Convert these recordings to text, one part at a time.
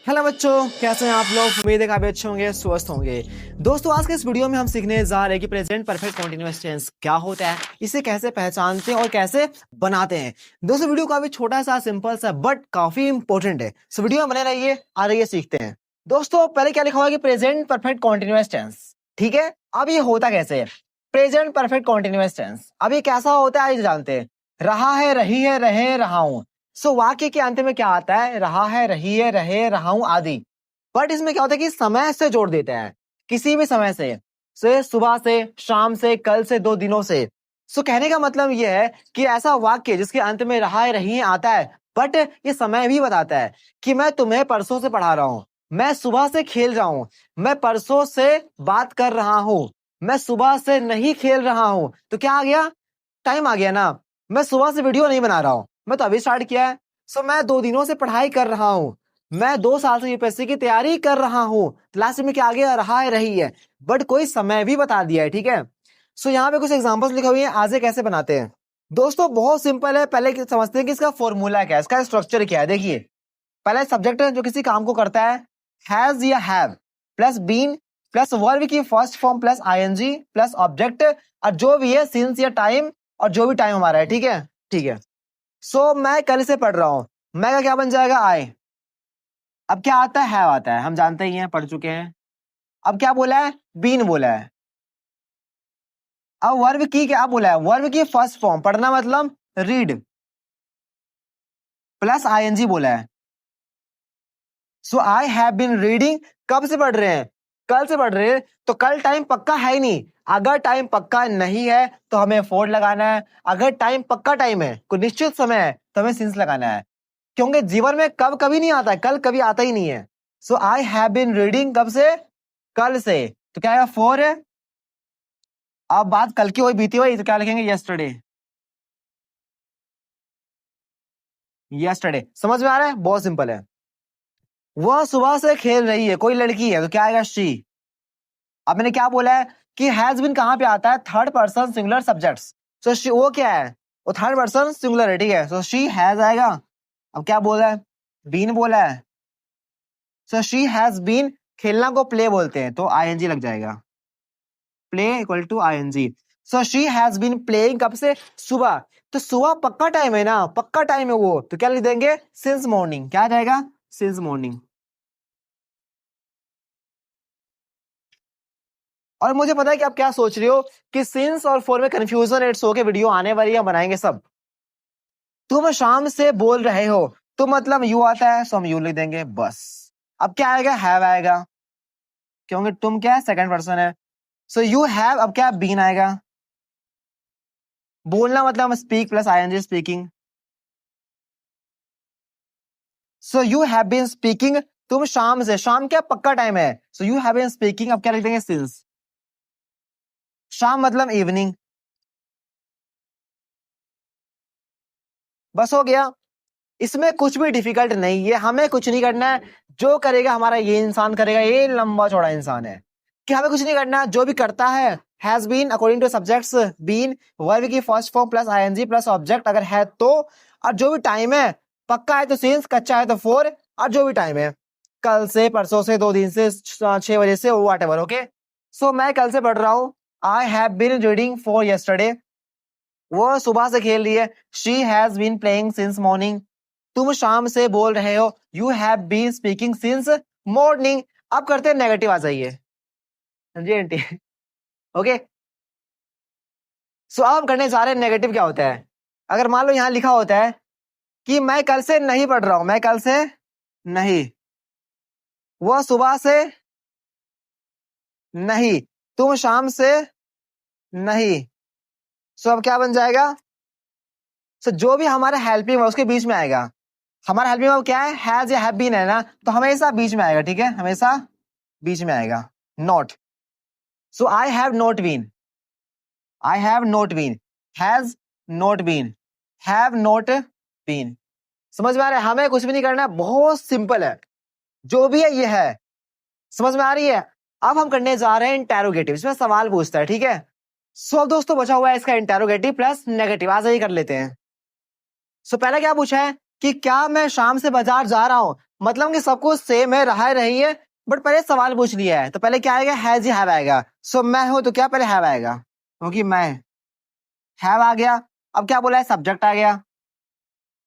Hello बच्चों, कैसे हैं आप लोग। उम्मीद है काफी अच्छे होंगे, स्वस्थ होंगे। दोस्तों, आज के इस वीडियो में हम सीखने जा रहे हैं कि प्रेजेंट परफेक्ट कंटीन्यूअस टेंस क्या होता है, इसे कैसे पहचानते हैं और कैसे बनाते हैं। दोस्तों, वीडियो काफी छोटा सा, सिंपल सा, बट काफी इंपॉर्टेंट है। सो वीडियो में बने रहिए, आ रही है, सीखते हैं। दोस्तों, पहले क्या लिखा हुआ है कि प्रेजेंट परफेक्ट कंटीन्यूअस टेंस। ठीक है, अब ये होता कैसे है प्रेजेंट परफेक्ट कंटीन्यूअस टेंस। अब ये कैसा होता है, ये जानते हैं। रहा है, रही है, रहे, रहा हूं। सो वाक्य के अंत में क्या आता है, रहा है, रही है, रहे, रहा हूं आदि। बट इसमें क्या होता है कि समय से जोड़ देते हैं, किसी भी समय से सुबह से, शाम से, कल से, 2 दिनों से। सो कहने का मतलब यह है कि ऐसा वाक्य जिसके अंत में रहा है, रही है आता है, बट ये समय भी बताता है कि मैं तुम्हें परसों से पढ़ा रहा हूं, मैं सुबह से खेल रहा हूं, मैं परसों से बात कर रहा हूं, मैं सुबह से नहीं खेल रहा हूं। तो क्या आ गया, टाइम आ गया ना। मैं सुबह से वीडियो नहीं बना रहा हूं, मैं तो अभी स्टार्ट किया है। सो मैं 2 दिनों से पढ़ाई कर रहा हूं, मैं 2 साल से यूपीएससी की तैयारी कर रहा हूं। लास्ट में क्या आ गया, रहा है, रही है, बट कोई समय भी बता दिया है। ठीक है, सो यहाँ पे कुछ एग्जांपल्स लिखे हुए हैं, आज ये कैसे बनाते हैं। दोस्तों, बहुत सिंपल है। पहले समझते हैं कि इसका फॉर्मूला क्या है, इसका स्ट्रक्चर क्या है। देखिए, पहले सब्जेक्ट जो किसी काम को करता है, हैज या have plus been plus verb की first form plus ING plus object, और जो भी है सिंस या टाइम, और जो भी टाइम हमारा है। ठीक है, ठीक है। सो मैं कल से पढ़ रहा हूं, मैं का क्या बन जाएगा, आई। अब क्या आता है, हैव आता है, हम जानते ही हैं, पढ़ चुके हैं। अब क्या बोला है, बीन बोला है। अब वर्ब की क्या बोला है, वर्ब की फर्स्ट फॉर्म, पढ़ना मतलब रीड, प्लस आईएनजी बोला है। सो आई हैव बीन रीडिंग, कब से पढ़ रहे हैं, कल से पढ़ रहे हैं। तो कल टाइम पक्का है ही नहीं। अगर टाइम पक्का नहीं है तो हमें फोर लगाना है। अगर टाइम पक्का टाइम है, कोई निश्चित समय है, तो हमें सिंस लगाना है। क्योंकि जीवन में कब कभी नहीं आता है, कल कभी आता ही नहीं है। सो आई हैव बीन रीडिंग, कब से, कल से। तो क्या आएगा, फोर है। अब बात कल की हुई, बीती हुई, तो क्या लिखेंगे, यस्टरडे। यस्टरडे, समझ में आ रहा है, बहुत सिंपल है। वह सुबह से खेल रही है, कोई लड़की है, तो क्या आएगा, शी। अब मैंने क्या बोला है कि हैज बीन कहां पे आता है, third person singular subjects. So she, वो क्या है, वो थर्ड पर्सन सिंगुलर है। ठीक है, सो शी हैज आएगा। अब क्या बोला है, बीन बोला है। सो शी हैज बीन, खेलना को प्ले बोलते हैं, तो आईएनजी लग जाएगा, play equal to I N G. So she has been playing, कब से, सुबह। तो सुबह पक्का टाइम है ना, पक्का टाइम है वो, तो क्या लिख देंगे, सिंस मॉर्निंग। क्या आ जाएगा, सिंस मॉर्निंग। और मुझे पता है कि आप क्या सोच रहे हो कि सिंस और फॉर में कंफ्यूजन, इट्स ओके, वीडियो आने वाली है, बनाएंगे सब। तुम शाम से बोल रहे हो, तो मतलब यू आता है, सो हम यू लिख देंगे बस। अब क्या आएगा, हैव आएगा, क्योंकि तुम क्या है, सेकंड पर्सन है। सो यू हैव, अब क्या, बीन आएगा। बोलना मतलब हम speak plus I N G, speaking. So you have been speaking, तुम शाम से, शाम क्या पक्का टाइम है, so you have been speaking. अब क्या लिख देंगे, सिंस। शाम मतलब इवनिंग। बस हो गया, इसमें कुछ भी डिफिकल्ट नहीं है, हमें कुछ नहीं करना है। जो करेगा हमारा ये इंसान करेगा, ये लंबा चौड़ा इंसान है, कि हमें कुछ नहीं करना। जो भी करता है, has been according to subjects, been verb की first form plus ING plus object अगर है तो, और जो भी टाइम है, पक्का है तो सिंस, कच्चा है तो फोर, और जो भी टाइम है, कल से, परसों से, 2 दिन से, 6 बजे से, वॉट एवर। ओके, सो मैं कल से पढ़ रहा हूँ, I have been reading for yesterday. वो सुबह से खेल रही है, she has been playing since morning. तुम शाम से बोल रहे हो, you have been speaking since morning. अब करते हैं नेगेटिव, आ जाइए जी आंटी। ओके, सो अब हम करने जा रहे हैं नेगेटिव। क्या होता है, अगर मान लो यहां लिखा होता है कि मैं कल से नहीं पढ़ रहा हूं, मैं कल से नहीं, वह सुबह से नहीं, तुम शाम से नहीं। सो अब क्या बन जाएगा, सो जो भी हमारा हेल्पिंग है उसके बीच में आएगा। हमारा हेल्पिंग वर्ब क्या है, हैज या हैव बीन है ना, तो हमेशा बीच में आएगा। ठीक है, हमेशा बीच में आएगा, not. So I have not been, I have not been, has not been, have not been. समझ में आ रहा है, हमें कुछ भी नहीं करना, बहुत सिंपल है, जो भी है ये है। समझ में आ रही है। अब हम करने जा रहे हैं इंटेरोगेटिव, इसमें सवाल पूछता है। ठीक है, सो अब दोस्तों बचा हुआ है इसका इंटेरोगेटिव प्लस नेगेटिव, आज ही कर लेते हैं। सो पहले क्या पूछा है कि क्या मैं शाम से बाजार जा रहा हूं, मतलब कि सब कुछ सेम है, रहा है, रही है, बट पहले सवाल पूछ लिया है तो पहले क्या आएगा, हैज ही हैव आएगा। सो मैं हूं तो क्या पहले हैव आएगा, क्योंकि मैं हैव आ गया। अब क्या बोला है, सब्जेक्ट आ गया।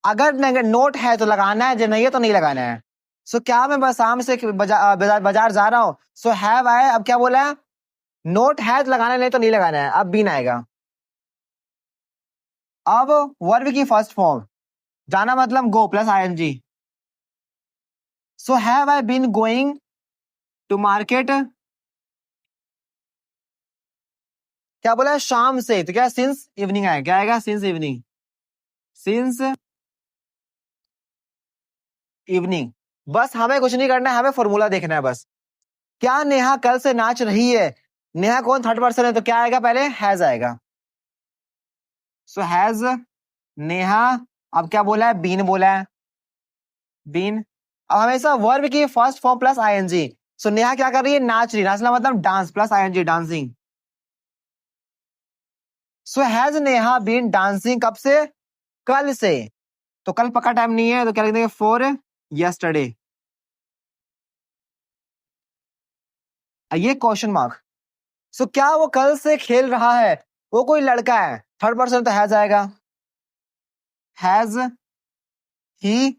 अगर नोट है तो लगाना है, जो नहीं है तो नहीं लगाना है। सो क्या मैं बस शाम से बाजार जा रहा हूँ, सो हैव आए। अब क्या बोला है, नोट है तो लगाना है, नहीं तो नहीं लगाना है। अब बीन आएगा। अब वर्ब की फर्स्ट फॉर्म, जाना मतलब go plus ING. So have I been going to market, क्या बोला है, शाम से, तो क्या सिंस इवनिंग आएगा, क्या आएगा, सिंस इवनिंग, सिंस इवनिंग। बस हमें कुछ नहीं करना है, हमें फॉर्मूला देखना है बस। क्या नेहा कल से नाच रही है, नेहा कौन, थर्ड पर्सन है, तो क्या आएगा, पहले हैज आएगा। सो हैज नेहा। अब क्या बोला है, बीन बोला है, बीन। अब हमेशा वर्ब की first form plus ING. So Neha क्या कर रही है, नाच रही, नाचना मतलब dance plus I N G, dancing. So has Neha been dancing, कब से, कल से। तो कल पक्का टाइम नहीं है, तो क्या लिख देंगे, फॉर यस्टरडे। ये क्वेश्चन मार्क। सो क्या वो कल से खेल रहा है, वो कोई लड़का है, थर्ड पर्सन तो हैज आएगा, हैज ही।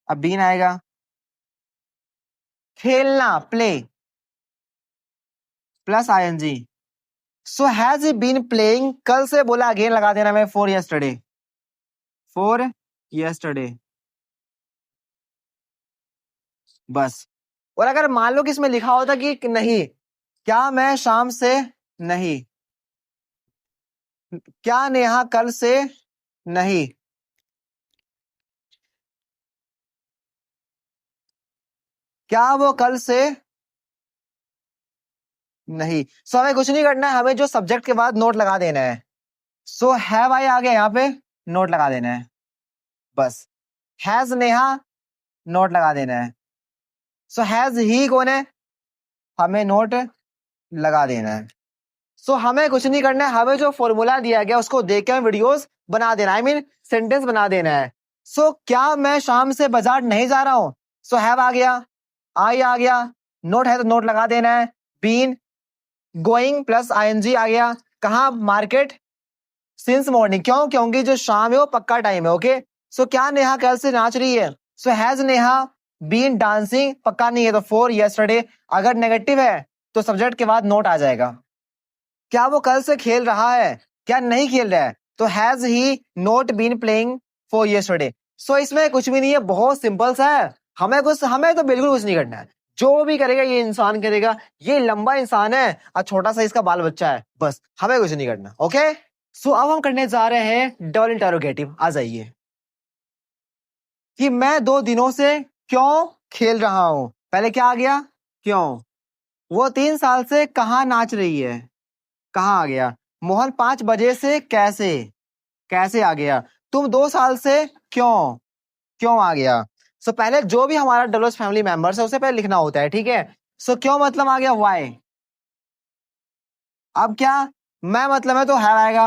अब बीन आएगा, खेलना play plus ING. So has he been playing, कल से बोला अगेन लगा देना मैं, फॉर यस्टरडे, फॉर यस्टरडे, बस। और अगर मान लो कि इसमें लिखा होता कि नहीं, क्या मैं शाम से, नहीं, क्या नेहा कल से, नहीं, क्या वो कल से, नहीं। सो हमें कुछ नहीं करना है, हमें जो सब्जेक्ट के बाद नोट लगा देना है। सो हैव आई आ गया, यहाँ पे नोट लगा देना है बस। हैज नेहा, नोट लगा देना है। सो हैज ही कौन है, हमें नोट लगा देना है। सो हमें कुछ नहीं करना है, हमें जो फॉर्मूला दिया गया उसको देख के वीडियोस बना देना, आई मीन सेंटेंस बना देना है। सो क्या मैं शाम से बाजार नहीं जा रहा हूं, सो हैव आ गया, आई आ गया, नोट है तो नोट लगा देना है, बीन, गोइंग प्लस आईएनजी आ गया, कहाँ, मार्केट, सिंस मॉर्निंग, क्यों, क्योंकि जो शाम है वो पक्का टाइम है, ओके। सो क्या नेहा कल से नाच रही है, so has Neha been dancing, पक्का नहीं है तो फॉर यस्टरडे। अगर नेगेटिव है तो सब्जेक्ट के बाद नोट आ जाएगा। क्या वो कल से खेल रहा है, क्या नहीं खेल रहा है, तो has he not been playing for yesterday. So इसमें कुछ भी नहीं है, बहुत सिंपल सा है। हमें तो बिल्कुल कुछ नहीं करना है, जो भी करेगा ये इंसान करेगा। ये लंबा इंसान है और छोटा सा इसका बाल बच्चा है, बस हमें कुछ नहीं करना, ओके। सो अब हम करने जा रहे हैं डबल इंटरोगेटिव, आ जाइए। कि मैं 2 दिनों से क्यों खेल रहा हूं, पहले क्या आ गया, क्यों। वो 3 साल से कहाँ नाच रही है, कहाँ आ गया। मोहन 5 बजे से कैसे, कैसे आ गया। तुम 2 साल से क्यों, क्यों आ गया। सो पहले जो भी हमारा डबल्स फैमिली मेंबर्स है उसे पहले लिखना होता है, ठीक है। सो क्यों मतलब आ गया, वाई। अब क्या, मैं मतलब है तो हैव आएगा।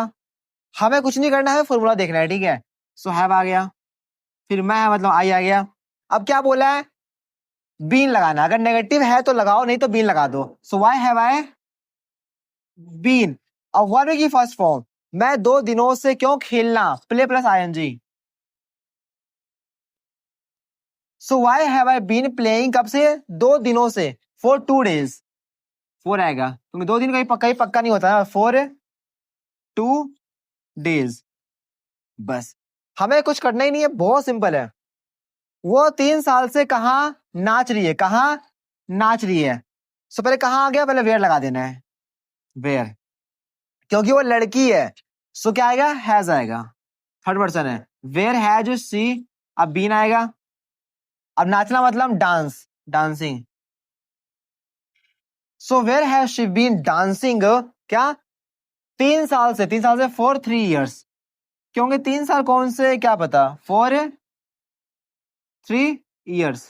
हमें कुछ नहीं करना है, फॉर्मूला देखना है, ठीक है। सो हैव आ गया, फिर मैं है मतलब आई आ गया। अब क्या बोला है, बीन लगाना, अगर नेगेटिव है तो लगाओ, नहीं तो बीन लगा दो। So why have I been. अब वर्ब की फर्स्ट फॉर्म, मैं 2 दिनों से क्यों खेलना, play plus ING. So why have I been playing, कब से, 2 दिनों से, फॉर 2 डेज, फोर आएगा क्योंकि 2 दिन का ही पक्का नहीं होता है, फॉर 2 डेज। बस हमें कुछ करना ही नहीं है, बहुत सिंपल है। वो 3 साल से कहा नाच रही है, कहा नाच रही है। सो पहले कहाँ आ गया, पहले वेयर लगा देना है, वेयर, क्योंकि वो लड़की है। सो क्या आएगा, हैज आएगा, थर्ड पर्सन है, वेयर हैज सी। अब बीन आएगा। अब नाचना मतलब dance, dancing. So where has she been dancing, क्या, 3 साल से, 3 साल से फॉर 3 years, क्योंकि 3 साल कौन से, क्या पता, फॉर 3 years।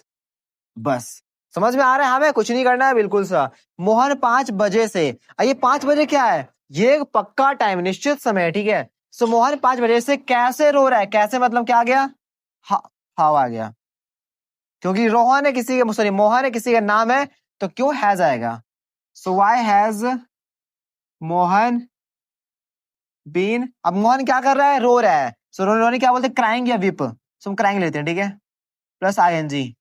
बस समझ में आ रहा है, हमें कुछ नहीं करना है, बिल्कुल सा। मोहन 5 बजे से, ये 5 बजे क्या है, ये एक पक्का टाइम, निश्चित समय है, ठीक है। सो मोहन 5 बजे से कैसे रो रहा है, कैसे मतलब क्या आ गया, हाउ आ गया। क्योंकि रोहन है किसी का, सॉरी मोहन है किसी का नाम है, तो क्यों हैज आएगा। सो वाई हैज मोहन बीन। अब मोहन क्या कर रहा है, रो रहा है, सो रोने क्या बोलते हैं, क्राइंग या विप, सो हम क्राइंग लेते हैं, ठीक है, plus ING।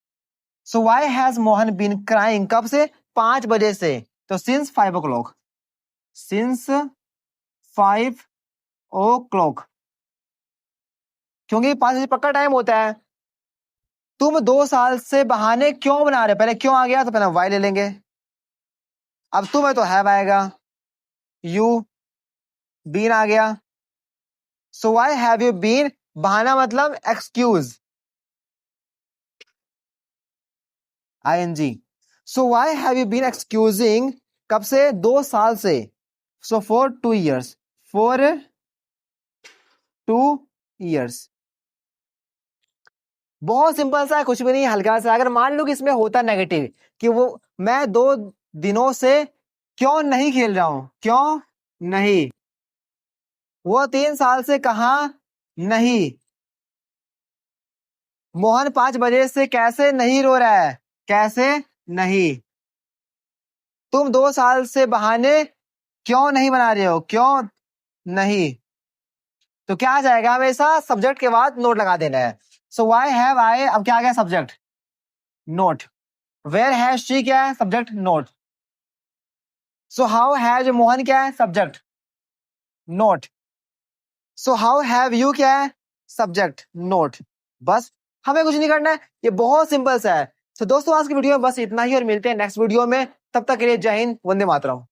So why has Mohan been crying, कब से, 5 बजे से, तो सिंस 5 o'clock, सिंस 5 o'clock, क्योंकि 5 बजे पक्का टाइम होता है। तुम 2 साल से बहाने क्यों बना रहे हो, पहले क्यों आ गया तो पहले वाई ले लेंगे, अब तुम है तो हैव आएगा, यू बीन आ गया। So why have you been, बहाना मतलब excuse, ING। So why have you been excusing, कब से, 2 साल से, so for 2 years, for 2 years। बहुत सिंपल सा है, कुछ भी नहीं, हल्का सा। अगर मान लो कि इसमें होता नेगेटिव, कि वो मैं 2 दिनों से क्यों नहीं खेल रहा हूं, क्यों नहीं, वो 3 साल से कहा नहीं, मोहन 5 बजे से कैसे नहीं रो रहा है, कैसे नहीं, तुम 2 साल से बहाने क्यों नहीं बना रहे हो, क्यों नहीं, तो क्या आ जाएगा, हमेशा सब्जेक्ट के बाद नोट लगा देना है। सो वाई हैव आई, अब क्या आ गया, subject note, where has she क्या है, subject note, so how has Mohan क्या है, subject note, so how have you क्या है, सब्जेक्ट नोट। बस, हमें कुछ नहीं करना है, ये बहुत सिंपल सा है। तो दोस्तों आज की वीडियो में बस इतना ही, और मिलते हैं नेक्स्ट वीडियो में, तब तक के लिए जय हिंद, वंदे मातरम।